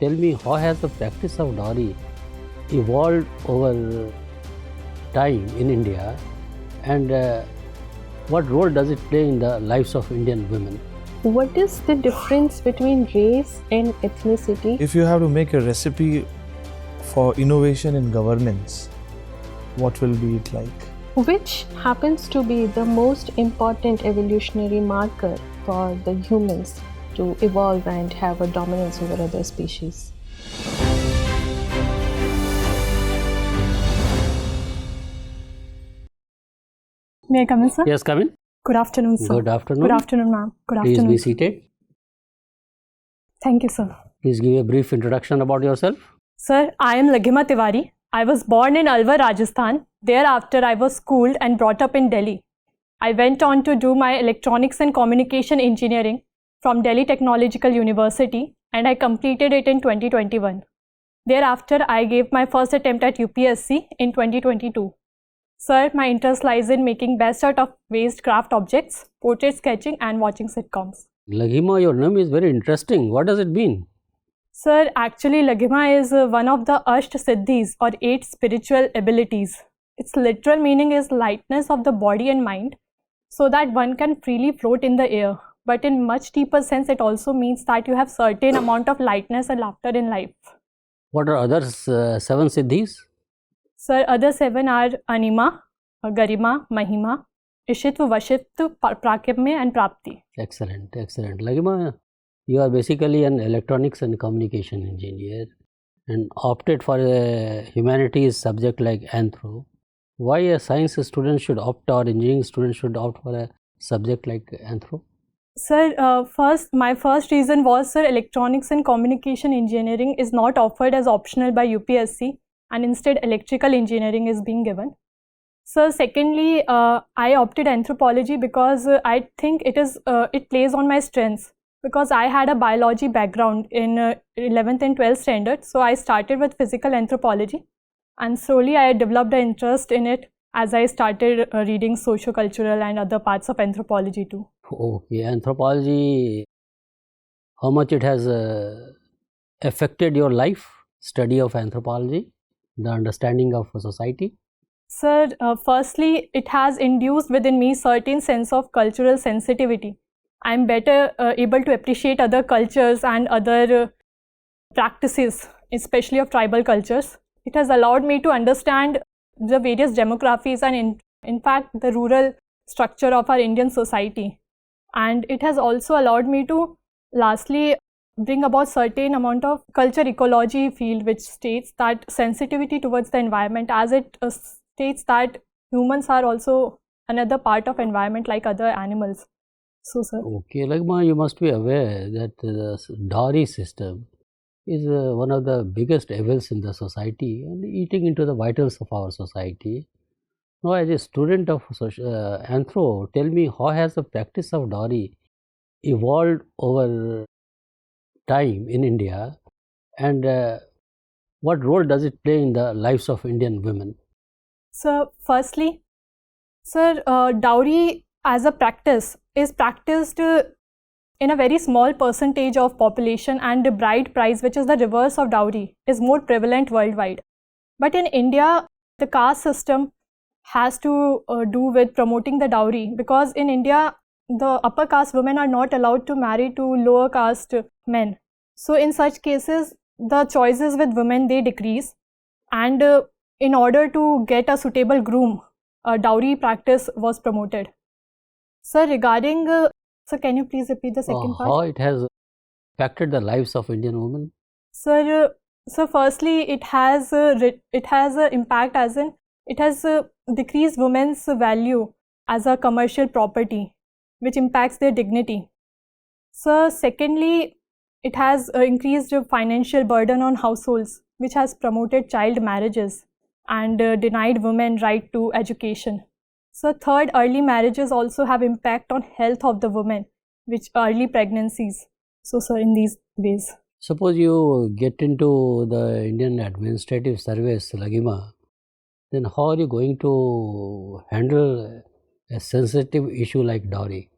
tell me, how has the practice of dowry evolved over time in India, and what role does it play in the lives of Indian women? What is the difference between race and ethnicity? If you have to make a recipe for innovation in governance, what will be it like? Which happens to be the most important evolutionary marker for the humans to evolve and have a dominance over other species? May I come in, sir? Yes, come in. Good afternoon, sir. Good afternoon. Good afternoon, ma'am. Good Please afternoon. be seated. Thank you, sir. Please give a brief introduction about yourself. Sir, I am Laghima Tiwari. I was born in Alwar, Rajasthan. Thereafter, I was schooled and brought up in Delhi. I went on to do my electronics and communication engineering from Delhi Technological University, and I completed it in 2021. Thereafter, I gave my first attempt at UPSC in 2022. Sir, my interest lies in making best out of waste craft objects, portrait sketching and watching sitcoms. Laghima, your name is very interesting. What does it mean? Sir, actually Laghima is one of the Asht Siddhis or 8 spiritual abilities. Its literal meaning is lightness of the body and mind so that one can freely float in the air. But in much deeper sense, it also means that you have certain amount of lightness and laughter in life. What are other 7 siddhis? Sir, other 7 are Anima, Garima, Mahima, Ishitva, Vashitva, Prakimya and Prapti. Excellent, excellent. Laghima, you are basically an electronics and communication engineer and opted for a humanities subject like anthro. Why a science student should opt or engineering student should opt for a subject like anthro? Sir, my first reason was, sir, electronics and communication engineering is not offered as optional by UPSC and instead electrical engineering is being given. So secondly, I opted anthropology because I think it plays on my strengths, because I had a biology background in 11th and 12th standard. So I started with physical anthropology and slowly I developed an interest in it as I started reading socio-cultural and other parts of anthropology too. Okay, anthropology, how much it has affected your life, study of anthropology, the understanding of society? Sir, firstly, it has induced within me certain sense of cultural sensitivity. I am better able to appreciate other cultures and other practices, especially of tribal cultures. It has allowed me to understand the various demographies and in fact the rural structure of our Indian society. And it has also allowed me to lastly bring about certain amount of culture ecology field, which states that sensitivity towards the environment, as it states that humans are also another part of environment like other animals. So, sir. Okay, Laghima, you must be aware that the dowry system is one of the biggest evils in the society and eating into the vitals of our society. Now, as a student of anthro, tell me, how has the practice of dowry evolved over time in India, and what role does it play in the lives of Indian women? So, firstly, sir, dowry as a practice is practiced in a very small percentage of population, and the bride price, which is the reverse of dowry, is more prevalent worldwide. But in India, the caste system has to do with promoting the dowry, because in India, the upper caste women are not allowed to marry to lower caste men. So in such cases, the choices with women, they decrease, and in order to get a suitable groom, a dowry practice was promoted. Sir, regarding, sir, can you please repeat the second part? How it has affected the lives of Indian women? Sir, firstly, it has an impact as in it has decreased women's value as a commercial property, which impacts their dignity. So secondly, it has increased financial burden on households, which has promoted child marriages and denied women right to education. So third, early marriages also have impact on health of the women, which early pregnancies. So sir, in these ways. Suppose you get into the Indian Administrative Service, Laghima, then how are you going to handle a sensitive issue like dowry?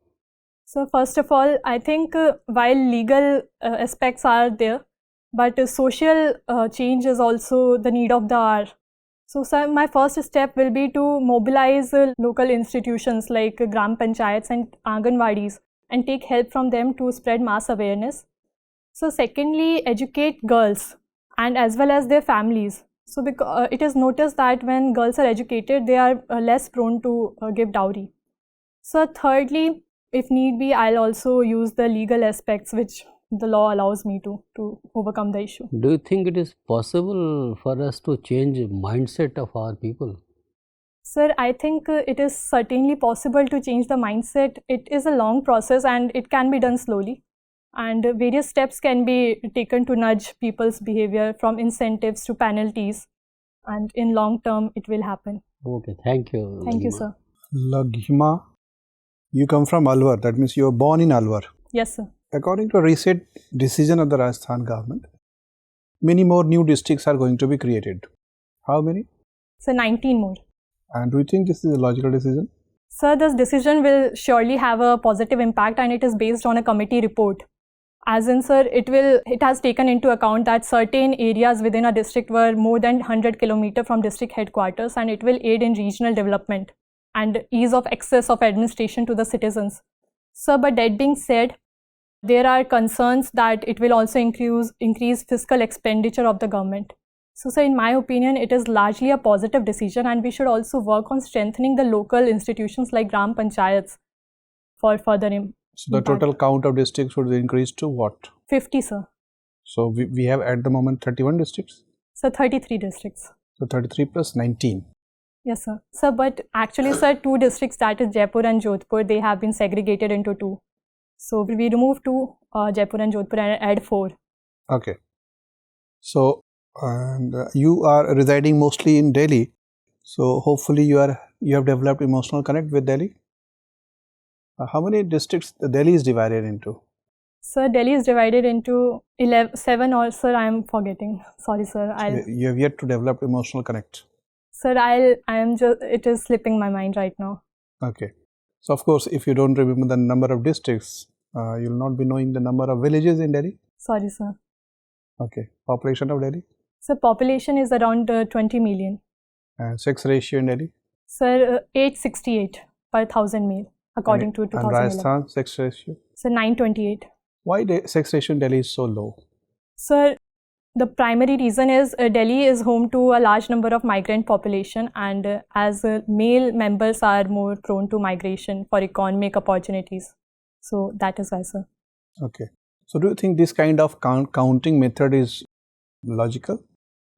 So first of all, I think while legal aspects are there, but social change is also the need of the hour. So, sir, my first step will be to mobilize local institutions like gram panchayats and anganwadis and take help from them to spread mass awareness. So, secondly, educate girls and as well as their families. So, because it is noticed that when girls are educated, they are less prone to give dowry. So, thirdly, if need be, I'll also use the legal aspects which the law allows me to overcome the issue. Do you think it is possible for us to change mindset of our people? Sir, I think it is certainly possible to change the mindset. It is a long process and it can be done slowly. And various steps can be taken to nudge people's behavior, from incentives to penalties. And in long term, it will happen. Okay, thank you. Thank you, Laghima. sir. Laghima, you come from Alwar, that means you were born in Alwar. Yes, sir. According to a recent decision of the Rajasthan government, many more new districts are going to be created. How many? So 19 more. And do you think this is a logical decision? Sir, this decision will surely have a positive impact and it is based on a committee report. As in, sir, it has taken into account that certain areas within a district were more than 100 km from district headquarters, and it will aid in regional development and ease of access of administration to the citizens. Sir, but that being said, there are concerns that it will also increase fiscal expenditure of the government. So, sir, in my opinion, it is largely a positive decision, and we should also work on strengthening the local institutions like gram panchayats for further So the total count of districts would be increased to what? 50, sir. So we have at the moment 31 districts? So 33 districts. So 33 plus 19. Yes, sir. Sir, but actually, sir, 2 districts, that is Jaipur and Jodhpur, they have been segregated into 2. So we remove 2, Jaipur and Jodhpur, and add 4. Okay. So and you are residing mostly in Delhi. So hopefully you have developed emotional connect with Delhi. How many districts Delhi is divided into? Sir, Delhi is divided into 7, or sir, I am forgetting. Sorry, sir. You have yet to develop emotional connect. Sir, it is slipping my mind right now. Okay. So of course, if you don't remember the number of districts, you will not be knowing the number of villages in Delhi. Sorry, sir. Okay. Population of Delhi? Sir, population is around 20 million. And sex ratio in Delhi? Sir, 868 per 1000 male, according to 2011. And Rajasthan sex ratio? Sir, 928. Why the sex ratio in Delhi is so low? Sir, the primary reason is Delhi is home to a large number of migrant population, and as male members are more prone to migration for economic opportunities. So that is why, sir. Okay. So do you think this kind of counting method is logical?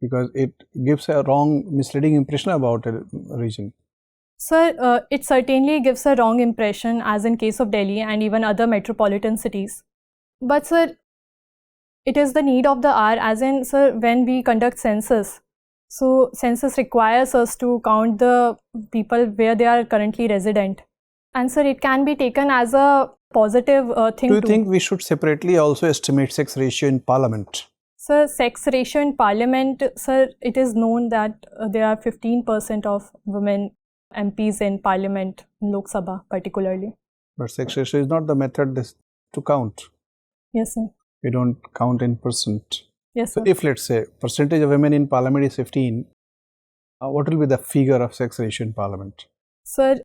Because it gives a wrong, misleading impression about a region. Sir, it certainly gives a wrong impression, as in case of Delhi and even other metropolitan cities. But sir, it is the need of the hour, as in, sir, when we conduct census, so census requires us to count the people where they are currently resident. And sir, it can be taken as a positive thing. Do you think we should separately also estimate sex ratio in parliament? Sir, sex ratio in parliament, sir, it is known that there are 15% of women MPs in parliament, in Lok Sabha particularly. But sex ratio is not the method to count. Yes, sir. We don't count in percent. Yes, so sir. if let's say percentage of women in parliament is 15, what will be the figure of sex ratio in parliament? Sir,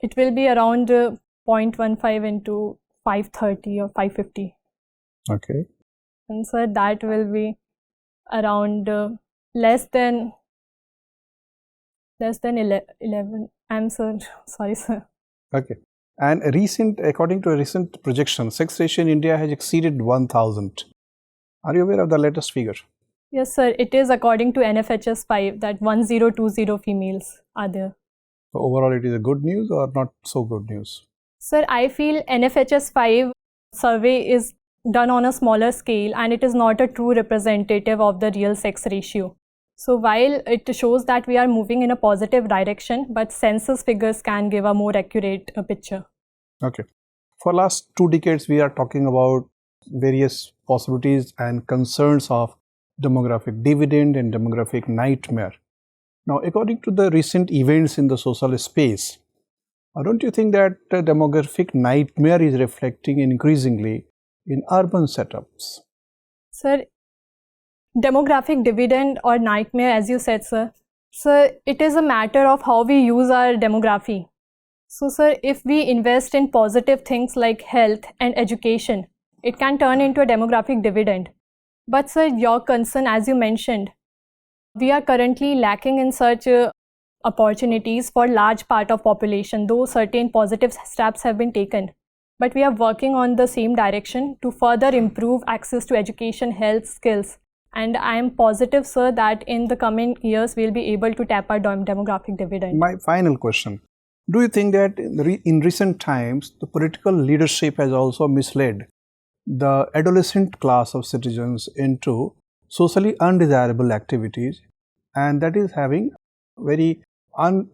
it will be around 0.15 into 530 or 550. Okay. And sir, that will be around less than 11. I'm sorry, sir. Okay. And according to a recent projection, sex ratio in India has exceeded 1000. Are you aware of the latest figure? Yes, sir. It is according to NFHS 5 that 1020 females are there. So overall, it is a good news or not so good news? Sir, I feel NFHS 5 survey is done on a smaller scale and it is not a true representative of the real sex ratio. So while it shows that we are moving in a positive direction, but census figures can give a more accurate picture. Okay. For last 2 decades, we are talking about various possibilities and concerns of demographic dividend and demographic nightmare. Now, according to the recent events in the social space, don't you think that demographic nightmare is reflecting increasingly in urban setups? Sir, Demographic dividend or nightmare, as you said, sir. Sir, it is a matter of how we use our demography. So, sir, if we invest in positive things like health and education, it can turn into a demographic dividend. But, sir, your concern, as you mentioned, we are currently lacking in such opportunities for large part of population, though certain positive steps have been taken. But we are working on the same direction to further improve access to education, health, skills. And I am positive, sir, that in the coming years, we'll be able to tap our demographic dividend. My final question. Do you think that in recent times, the political leadership has also misled the adolescent class of citizens into socially undesirable activities, and that is having very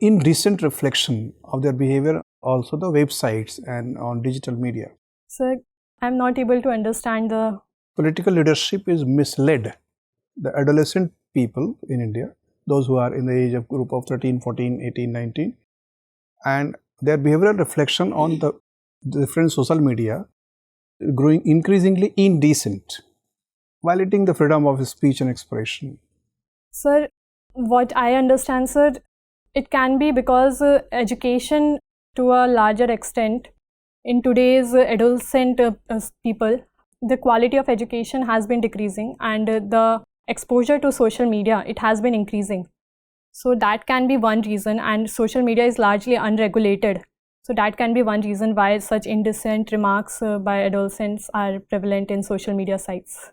indecent reflection of their behavior, also the websites and on digital media? Sir, I'm not able to understand the... Political leadership is misled the adolescent people in India, those who are in the age of group of 13, 14, 18, 19, and their behavioral reflection on the different social media growing increasingly indecent, violating the freedom of speech and expression. Sir, what I understand, sir, it can be because education to a larger extent in today's adolescent people, the quality of education has been decreasing, and the exposure to social media, it has been increasing. So that can be one reason, and social media is largely unregulated. So that can be one reason why such indecent remarks by adolescents are prevalent in social media sites.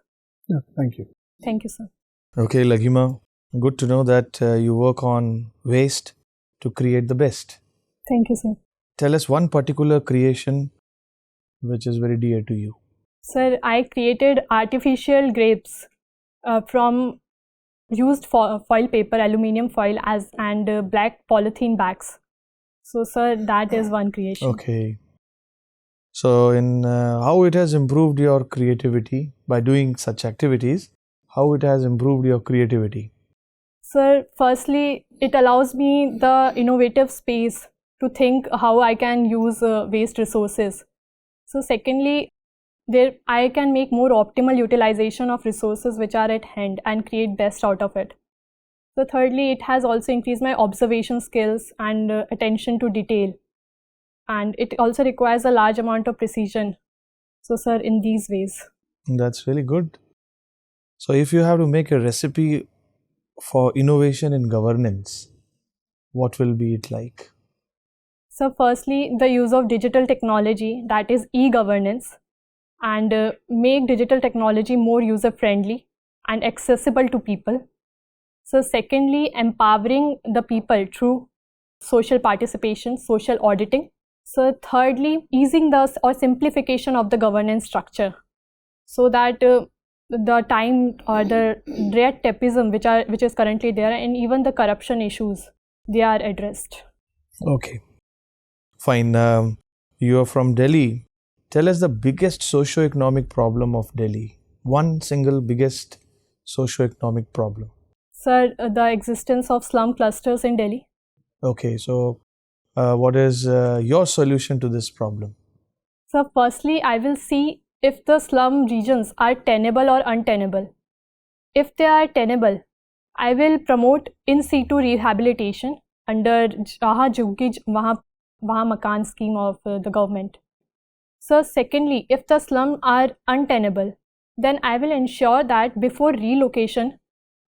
Yeah, thank you. Thank you, sir. Okay, Laghima, good to know that you work on waste to create the best. Thank you, sir. Tell us one particular creation which is very dear to you. Sir, I created artificial grapes from used foil paper, aluminium foil and black polythene bags. So, sir, that is one creation. Okay. So, in how it has improved your creativity by doing such activities, how it has improved your creativity? Sir, firstly, it allows me the innovative space to think how I can use waste resources. So, secondly, I can make more optimal utilization of resources which are at hand and create best out of it. So thirdly, it has also increased my observation skills and attention to detail. And it also requires a large amount of precision. So sir, in these ways. That's really good. So if you have to make a recipe for innovation in governance, what will be it like? So firstly, the use of digital technology, that is e-governance, and make digital technology more user-friendly and accessible to people. So secondly, empowering the people through social participation, social auditing. So thirdly, easing the or simplification of the governance structure so that the time or the red tapeism which is currently there and even the corruption issues, they are addressed. Okay, fine. You are from Delhi. Tell us the biggest socio-economic problem of Delhi. One single biggest socio-economic problem. Sir, the existence of slum clusters in Delhi. Okay, so what is your solution to this problem? So firstly, I will see if the slum regions are tenable or untenable. If they are tenable, I will promote in situ rehabilitation under Wahan Makan scheme of the government. So secondly, if the slums are untenable, then I will ensure that before relocation,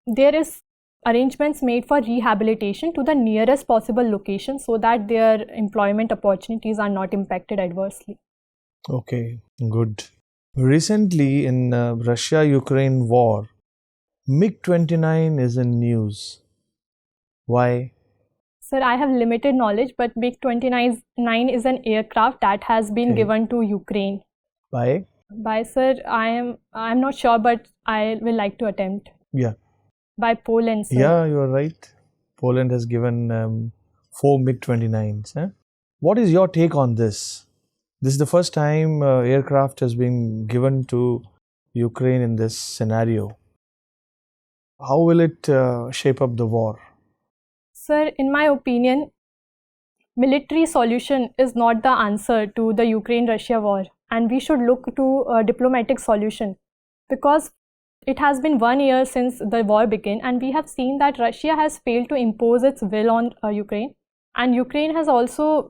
there is arrangements made for rehabilitation to the nearest possible location so that their employment opportunities are not impacted adversely. Okay, good. Recently in Russia-Ukraine war, MiG-29 is in news. Why? Sir, I have limited knowledge, but MiG-29 is an aircraft that has been given to Ukraine. By? By, sir, I'm not sure, but I will like to attempt. Yeah. By Poland, sir. Yeah, you are right. Poland has given 4 MiG-29s. Eh? What is your take on this? This is the first time aircraft has been given to Ukraine in this scenario. How will it shape up the war? Sir, in my opinion, military solution is not the answer to the Ukraine-Russia war, and we should look to a diplomatic solution, because It has been 1 year since the war began, and we have seen that Russia has failed to impose its will on Ukraine, and Ukraine has also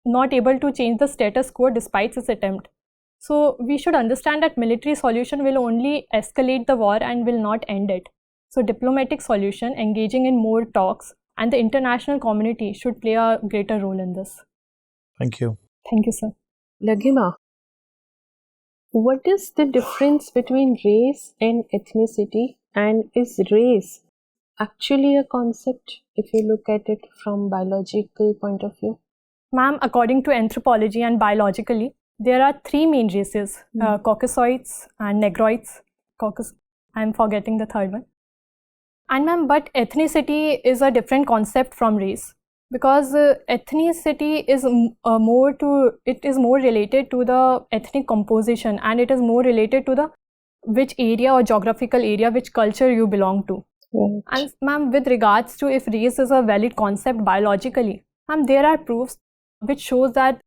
not able to change the status quo despite its attempt. So we should understand that military solution will only escalate the war and will not end it. So diplomatic solution, engaging in more talks, and the international community should play a greater role in this. Thank you. Thank you, sir. Laghima, what is the difference between race and ethnicity, and is race actually a concept if you look at it from biological point of view? Ma'am, according to anthropology and biologically, there are 3 main races, Caucasoids and Negroids. I'm forgetting the third one. And ma'am, but ethnicity is a different concept from race, because ethnicity is more related to the ethnic composition, and it is more related to the which area or geographical area, which culture you belong to. Right. And ma'am, with regards to if race is a valid concept biologically, ma'am, there are proofs which shows that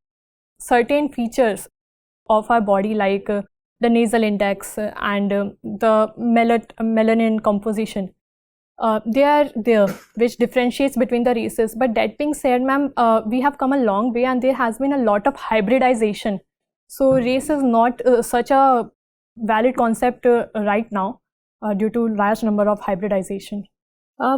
certain features of our body, like the nasal index and the melanin composition, they are there, which differentiates between the races. But that being said, ma'am, we have come a long way, and there has been a lot of hybridization. So race is not such a valid concept right now due to large number of hybridization.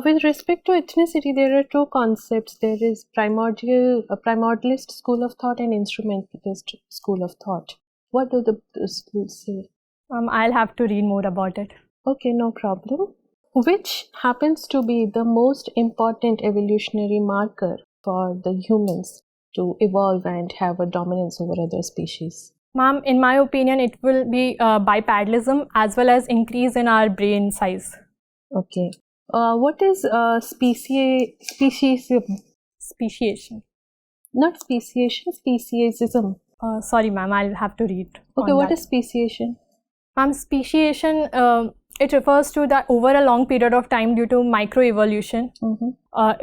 With respect to ethnicity, there are 2 concepts. There is primordialist school of thought and instrumentalist school of thought. What do the schools say? I'll have to read more about it. Okay, no problem. Which happens to be the most important evolutionary marker for the humans to evolve and have a dominance over other species? Ma'am, in my opinion, it will be bipedalism as well as increase in our brain size. Okay. What is speciesism? Speciation. Not speciation, speciesism. Sorry, ma'am, I'll have to read. Okay, what is speciation? Ma'am, speciation, it refers to that over a long period of time due to microevolution.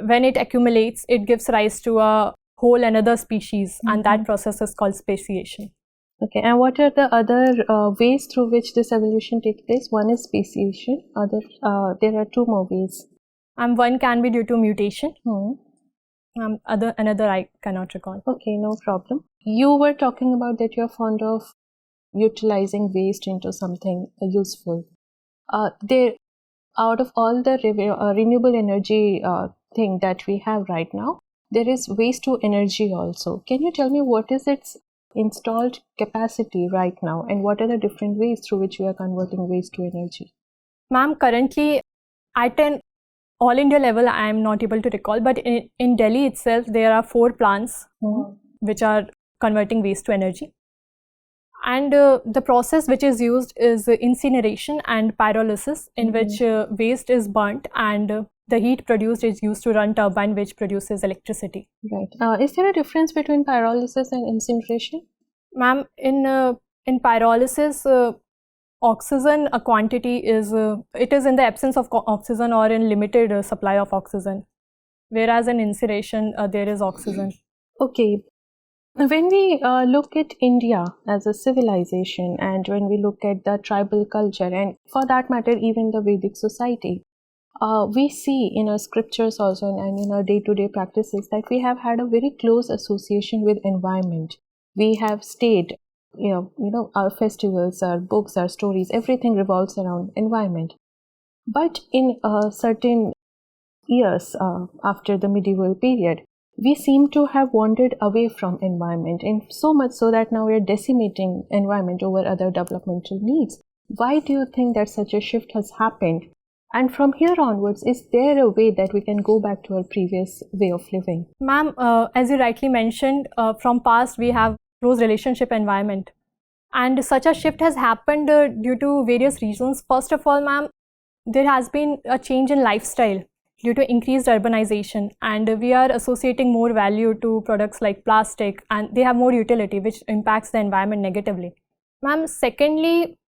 When it accumulates, it gives rise to a whole another species, and that process is called speciation. Okay, and what are the other ways through which this evolution takes place? One is speciation. There are 2 more ways. And one can be due to mutation. Another I cannot recall. Okay, no problem. You were talking about that you're fond of utilizing waste into something useful. Out of all the renewable energy thing that we have right now, there is waste to energy also. Can you tell me what is its installed capacity right now, and what are the different ways through which we are converting waste to energy? Ma'am, currently at an all India level, I am not able to recall, but in Delhi itself, there are 4 plants which are converting waste to energy. And the process which is used is incineration and pyrolysis, in which waste is burnt, and the heat produced is used to run turbine, which produces electricity. Right. Is there a difference between pyrolysis and incineration? Ma'am, in pyrolysis, oxygen quantity is it is in the absence of oxygen or in limited supply of oxygen, whereas in incineration there is oxygen. Okay. When we look at India as a civilization, and when we look at the tribal culture, and for that matter even the Vedic society, we see in our scriptures also and in our day-to-day practices that we have had a very close association with environment. We have stayed, our festivals, our books, our stories, everything revolves around environment. But in certain years after the medieval period, we seem to have wandered away from environment, and so much so that now we are decimating environment over other developmental needs. Why do you think that such a shift has happened? And from here onwards, is there a way that we can go back to our previous way of living? Ma'am, as you rightly mentioned, from past we have close relationship environment, and such a shift has happened due to various reasons. First of all, ma'am, there has been a change in lifestyle due to increased urbanization, and we are associating more value to products like plastic, and they have more utility, which impacts the environment negatively. Ma'am, secondly,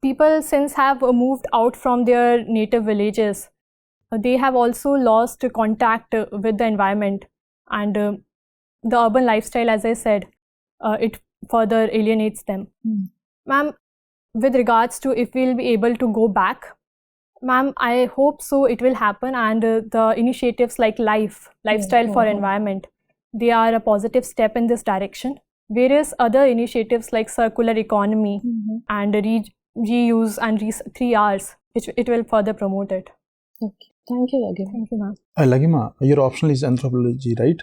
people since have moved out from their native villages, they have also lost contact with the environment, and the urban lifestyle, as I said, it further alienates them. Ma'am, with regards to if we'll be able to go back, ma'am, I hope so it will happen, and the initiatives like lifestyle for environment, they are a positive step in this direction. Various other initiatives like circular economy and reuse and 3Rs, which it will further promote it. Okay. Thank you, Laghima. Thank you, ma'am. Laghima, your optional is anthropology, right?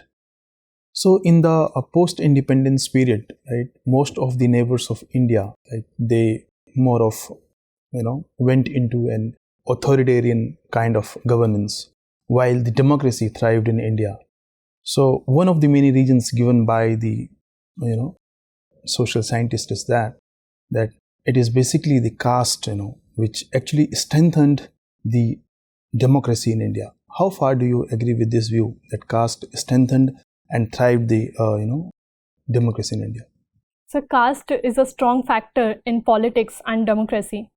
So in the post-independence period, right, most of the neighbors of India, like, they more of, went into an authoritarian kind of governance, while the democracy thrived in India. So one of the many reasons given by the, social scientists is that it is basically the caste, which actually strengthened the democracy in India. How far do you agree with this view that caste strengthened and thrived the democracy in India? So caste is a strong factor in politics and democracy,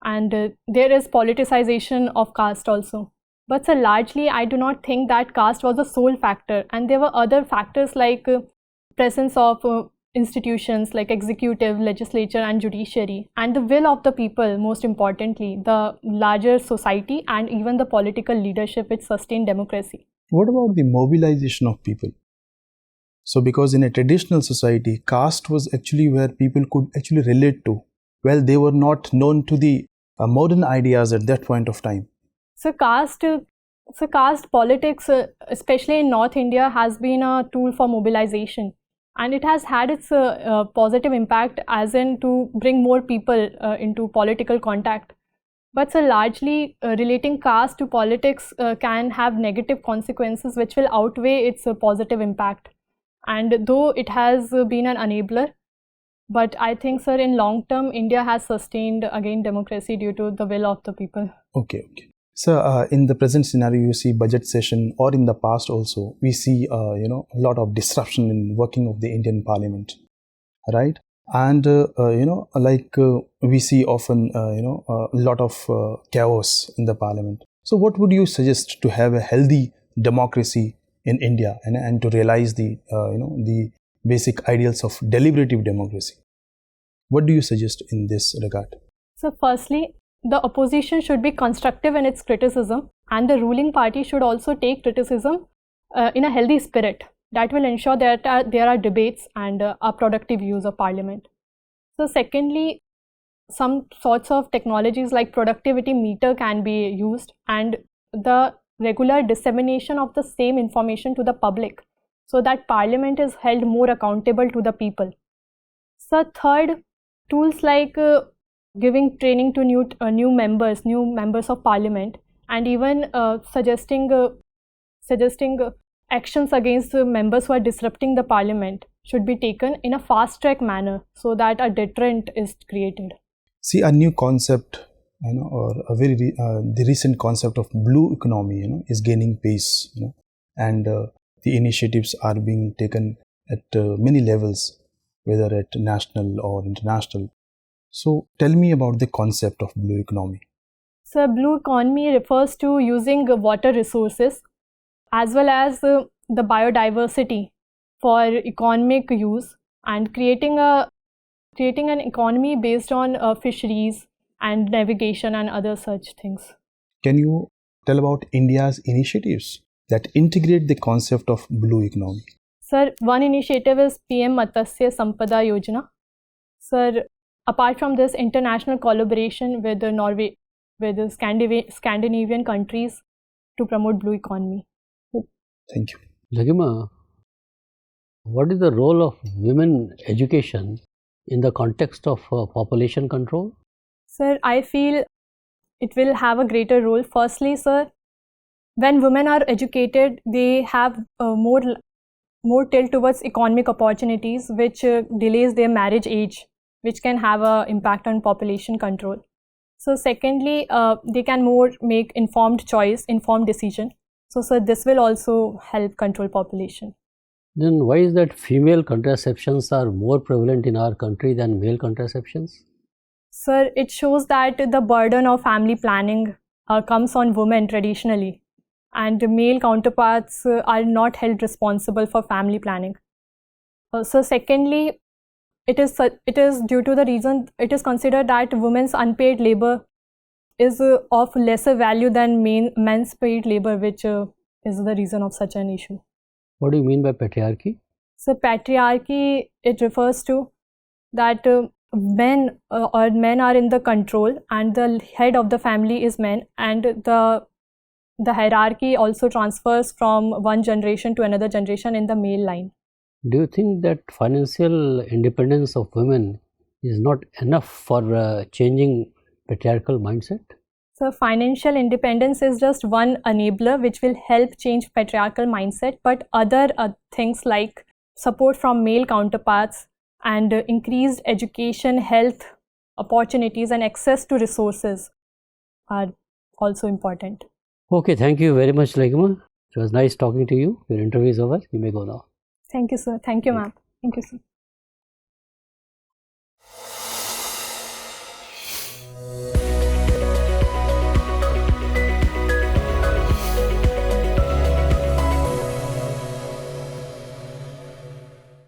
and there is politicization of caste also. But so largely, I do not think that caste was the sole factor, and there were other factors like presence of institutions like executive, legislature and judiciary, and the will of the people, most importantly, the larger society and even the political leadership which sustained democracy. What about the mobilization of people? So because in a traditional society, caste was actually where people could actually relate to. Well, they were not known to the modern ideas at that point of time. So caste politics, especially in North India, has been a tool for mobilization. And it has had its positive impact as in to bring more people into political contact. But so largely relating caste to politics can have negative consequences which will outweigh its positive impact. And though it has been an enabler, but I think, sir, in long term, India has sustained again democracy due to the will of the people. Okay. So in the present scenario, you see budget session, or in the past also, we see a lot of disruption in working of the Indian Parliament, right? And we see often a lot of chaos in the Parliament. So what would you suggest to have a healthy democracy in India and to realize the the basic ideals of deliberative democracy? What do you suggest in this regard? So firstly, the opposition should be constructive in its criticism, and the ruling party should also take criticism in a healthy spirit. That will ensure that there are debates and a productive use of parliament. So secondly, some sorts of technologies like productivity meter can be used, and the regular dissemination of the same information to the public, so that parliament is held more accountable to the people. So third, tools like giving training to new members of parliament, and even suggesting actions against the members who are disrupting the parliament should be taken in a fast track manner, so that a deterrent is created. See, a new concept, or the recent concept of blue economy, is gaining pace, and the initiatives are being taken at many levels, whether at national or international. So tell me about the concept of blue economy. So blue economy refers to using water resources as well as the biodiversity for economic use, and creating an economy based on fisheries and navigation and other such things. Can you tell about India's initiatives that integrate the concept of blue economy? Sir, one initiative is PM Matsya Sampada Yojana. Sir, apart from this, international collaboration with Norway, with the Scandinavian countries to promote blue economy. Thank you. Laghima, what is the role of women education in the context of population control? Sir, I feel it will have a greater role. Firstly, sir, when women are educated, they have more tilt towards economic opportunities, which delays their marriage age, which can have an impact on population control. So secondly, they can more make informed choice, informed decision. So sir, this will also help control population. Then why is that female contraceptions are more prevalent in our country than male contraceptions? Sir, it shows that the burden of family planning comes on women traditionally, and male counterparts are not held responsible for family planning. So secondly, it is due to the reason it is considered that women's unpaid labor is of lesser value than men's paid labor, which is the reason of such an issue. What do you mean by patriarchy? So patriarchy, it refers to that men are in the control, and the head of the family is men, and the hierarchy also transfers from one generation to another generation in the male line. Do you think that financial independence of women is not enough for changing patriarchal mindset? So financial independence is just one enabler which will help change patriarchal mindset, but other things like support from male counterparts and increased education, health opportunities and access to resources are also important. Okay, thank you very much, Laghima. It was nice talking to you. Your interview is over. You may go now. Thank you, sir. Thank you, ma'am. Thank you, sir.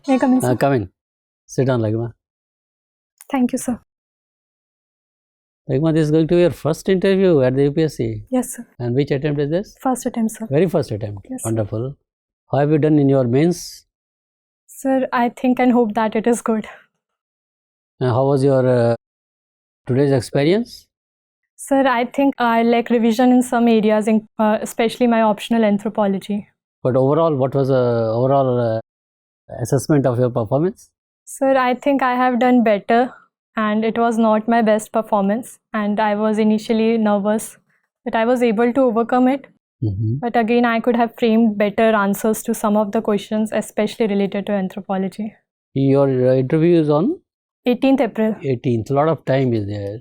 May I come in, sir? Come in. Sit down, Laghima. Thank you, sir. Laghima, this is going to be your first interview at the UPSC. Yes, sir. And which attempt is this? First attempt, sir. Very first attempt. Yes, sir. Wonderful. How have you done in your mains? Sir, I think and hope that it is good. How was your today's experience? Sir, I think I lack revision in some areas, especially my optional anthropology. But overall, what was the overall assessment of your performance? Sir, I think I have done better, and it was not my best performance, and I was initially nervous, but I was able to overcome it. But again, I could have framed better answers to some of the questions, especially related to anthropology. Your interview is on 18th April. 18th. A lot of time is there.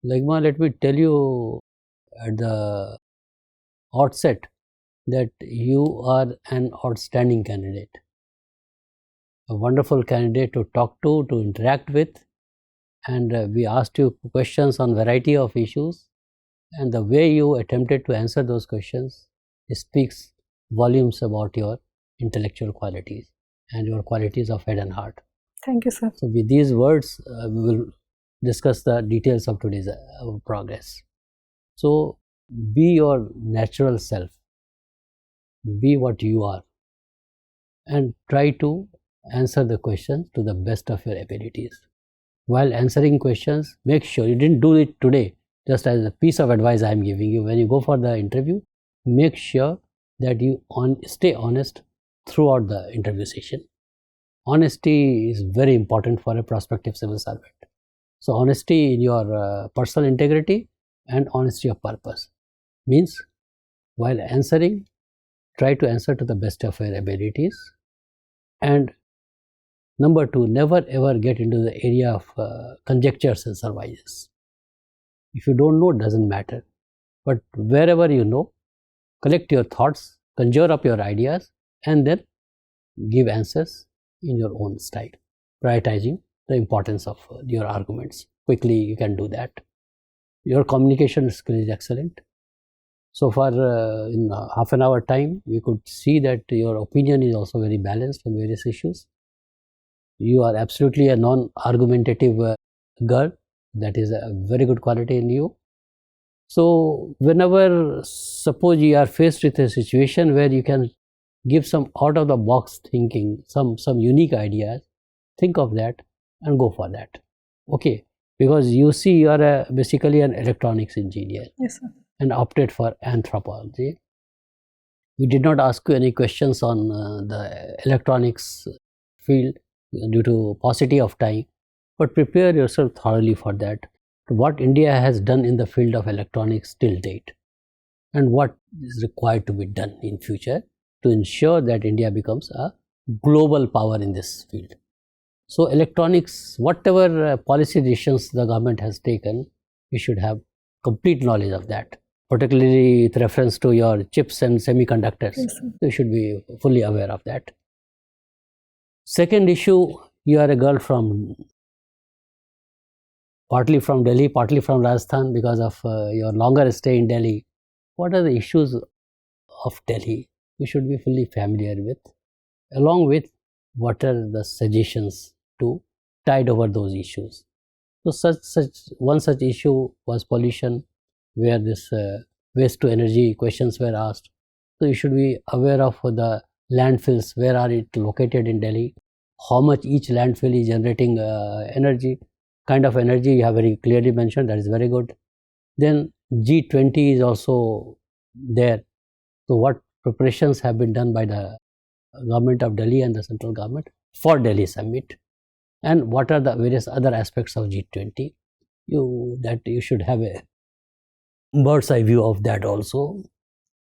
Laghima, let me tell you at the outset that you are an outstanding candidate. A wonderful candidate to talk to interact with, and we asked you questions on variety of issues, and the way you attempted to answer those questions speaks volumes about your intellectual qualities and your qualities of head and heart. Thank you, sir. So with these words, we will discuss the details of today's progress. So be your natural self, be what you are, and try to answer the questions to the best of your abilities. While answering questions, make sure you didn't do it today. Just as a piece of advice I am giving you, when you go for the interview, make sure that you stay honest throughout the interview session. Honesty is very important for a prospective civil servant. So honesty in your personal integrity and honesty of purpose means while answering, try to answer to the best of your abilities. And number two, never ever get into the area of conjectures and surmises. If you don't know, it doesn't matter. But wherever you know, collect your thoughts, conjure up your ideas, and then give answers in your own style, prioritizing the importance of your arguments. Quickly, you can do that. Your communication skill is excellent. So far, in half an hour time, we could see that your opinion is also very balanced on various issues. You are absolutely a non-argumentative girl. That is a very good quality in you. So whenever, suppose you are faced with a situation where you can give some out of the box thinking, some unique ideas, think of that and go for that. Okay, because you see you are basically an electronics engineer. Yes, sir. And opted for anthropology. We did not ask you any questions on the electronics field due to paucity of time, but prepare yourself thoroughly for that. What India has done in the field of electronics till date, and what is required to be done in future to ensure that India becomes a global power in this field. So electronics, whatever policy decisions the government has taken, we should have complete knowledge of that, particularly with reference to your chips and semiconductors. Yes, You should be fully aware of that. Second issue, you are a girl from partly from Delhi, partly from Rajasthan because of your longer stay in Delhi. What are the issues of Delhi you should be fully familiar with, along with what are the suggestions to tide over those issues. So one such issue was pollution, where this waste to energy questions were asked. So you should be aware of the landfills, where are it located in Delhi, how much each landfill is generating energy, kind of energy you have very clearly mentioned, that is very good. Then G20 is also there. So what preparations have been done by the government of Delhi and the central government for Delhi summit, and what are the various other aspects of G20? You should have a bird's eye view of that also.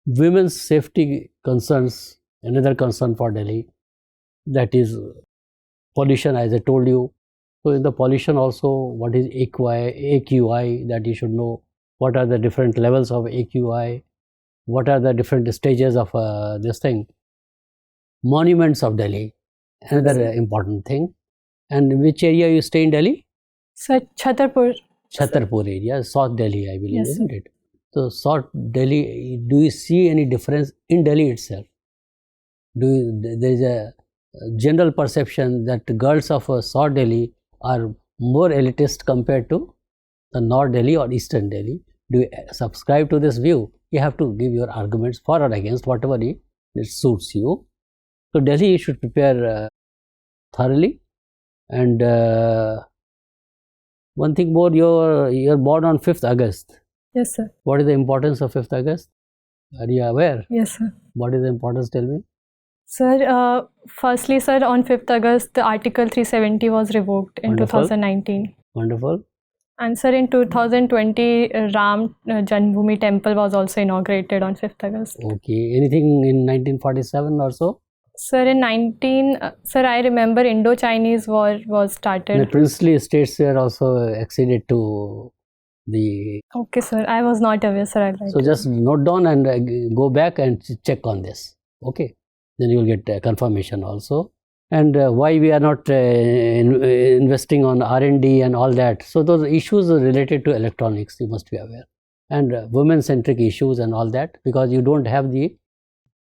Women's safety concerns, another concern for Delhi, that is pollution, as I told you. So in the pollution also, what is AQI, that you should know. What are the different levels of AQI? What are the different stages of this thing? Monuments of Delhi, another important thing. And which area you stay in Delhi? Sir, Chhatarpur. Chhatarpur area, South Delhi, I believe, Yes, isn't it? So South Delhi, do you see any difference in Delhi itself? There is a general perception that the girls of South Delhi are more elitist compared to the North Delhi or Eastern Delhi. Do you subscribe to this view? You have to give your arguments for or against, whatever it suits you. So Delhi, you should prepare thoroughly. And one thing more, you're born on 5th August. Yes, sir. What is the importance of 5th August? Are you aware? Yes, sir. What is the importance? Tell me. Sir, firstly, sir, on 5th August, the Article 370 was revoked in Wonderful. 2019. Wonderful. And sir, in 2020, Ram Janmabhoomi Temple was also inaugurated on 5th August. Okay. Anything in 1947 or so? Sir, sir, I remember Indo-Chinese War was started. The princely states were also acceded to the. Okay, sir. I was not aware, sir. I'll write So just note down and go back and check on this. Okay. Then you will get confirmation also. And why we are not investing on R&D and all that. So those issues are related to electronics, you must be aware. And women-centric issues and all that, because you don't have the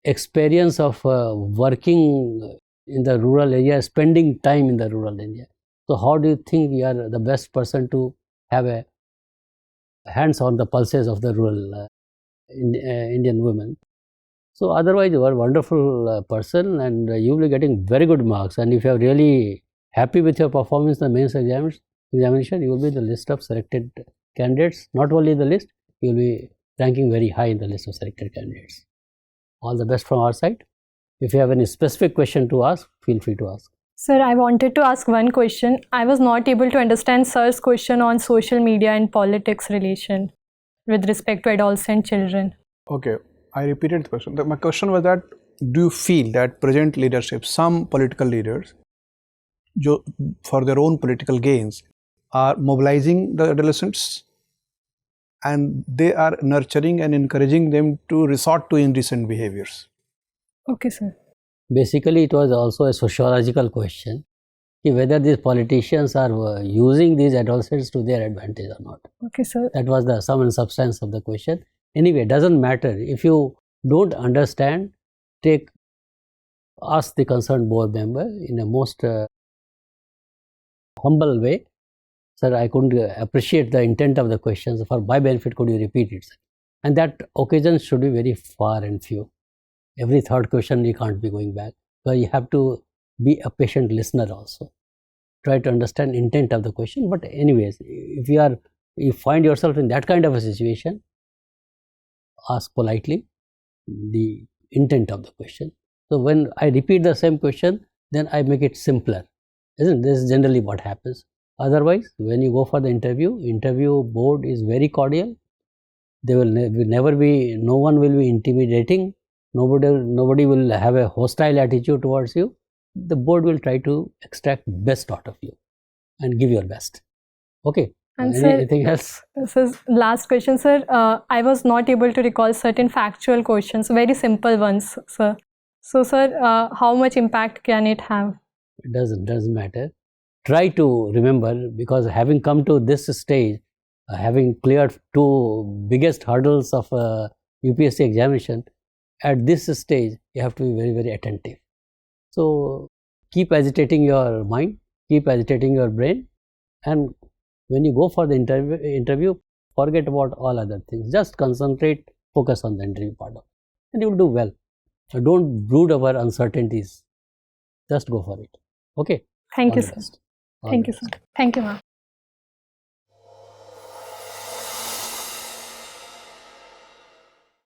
experience of working in the rural area, spending time in the rural area. So how do you think you are the best person to have a hands on the pulses of the rural Indian women? So otherwise you are a wonderful person, and you will be getting very good marks. And if you are really happy with your performance in the mains examination, you will be in the list of selected candidates. Not only the list, you will be ranking very high in the list of selected candidates. All the best from our side. If you have any specific question to ask, feel free to ask. Sir, I wanted to ask one question. I was not able to understand sir's question on social media and politics relation with respect to adolescent children. Okay, I repeated the question. My question was that, do you feel that present leadership, some political leaders, for their own political gains, are mobilizing the adolescents, and they are nurturing and encouraging them to resort to indecent behaviors? Okay, sir. Basically, it was also a sociological question, whether these politicians are using these adolescents to their advantage or not. Okay, sir. That was the sum and substance of the question. Anyway, it doesn't matter. If you don't understand, ask the concerned board member in a most humble way. Sir, I couldn't appreciate the intent of the questions. For my benefit, could you repeat it? Sir? And that occasion should be very far and few. Every third question, you can't be going back. But you have to be a patient listener also. Try to understand intent of the question. But anyways, if you find yourself in that kind of a situation, ask politely the intent of the question. So when I repeat the same question, then I make it simpler. Isn't this generally what happens? Otherwise, when you go for the interview board is very cordial. They will never be, no one will be intimidating. Nobody will have a hostile attitude towards you. The board will try to extract best out of you and give your best. Okay. And anything else? This is last question, sir. I was not able to recall certain factual questions, very simple ones, sir. So, sir, how much impact can it have? It doesn't matter. Try to remember, because having come to this stage, having cleared two biggest hurdles of UPSC examination, at this stage, you have to be very, very attentive. So, keep agitating your mind. keep agitating your brain, and when you go for the interview, forget about all other things. Just concentrate, focus on the interview part of it, and you will do well. So don't brood over uncertainties. Just go for it. Okay. Thank All you, the sir. best. All Thank the you, sir. best. Thank you, ma'am.